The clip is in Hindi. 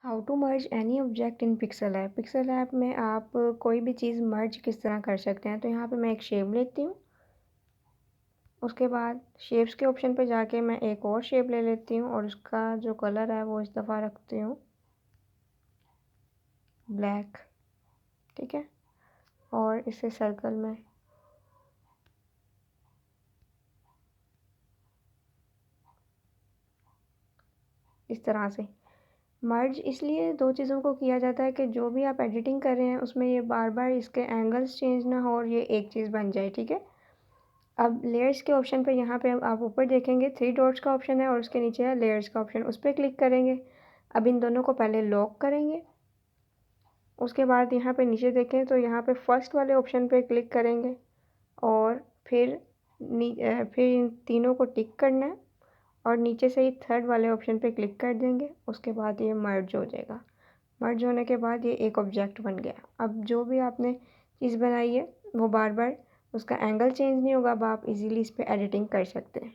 How to merge any object in Pixel app. Pixel app में आप कोई भी चीज़ मर्ज किस तरह कर सकते हैं। तो यहाँ पे मैं एक शेप लेती हूँ, उसके बाद शेप्स के ऑप्शन पे जाके मैं एक और शेप ले लेती हूँ और उसका जो कलर है वो इस दफ़ा रखती हूँ ब्लैक। ठीक है, और इसे सर्कल में इस तरह से मर्ज इसलिए दो चीज़ों को किया जाता है कि जो भी आप एडिटिंग कर रहे हैं उसमें ये बार बार इसके एंगल्स चेंज ना हो और ये एक चीज़ बन जाए। ठीक है, अब लेयर्स के ऑप्शन पे यहाँ पे आप ऊपर देखेंगे 3 डॉट्स का ऑप्शन है और उसके नीचे है लेयर्स का ऑप्शन, उस पर क्लिक करेंगे। अब इन दोनों को पहले लॉक करेंगे, उसके बाद यहाँ पे नीचे देखें तो यहाँ पे फर्स्ट वाले ऑप्शन पे क्लिक करेंगे और फिर इन तीनों को टिक करना है और नीचे से ही थर्ड वाले ऑप्शन पे क्लिक कर देंगे। उसके बाद ये मर्ज हो जाएगा। मर्ज होने के बाद ये एक ऑब्जेक्ट बन गया। अब जो भी आपने चीज़ बनाई है वो बार बार उसका एंगल चेंज नहीं होगा। अब आप इजीली इस पर एडिटिंग कर सकते हैं।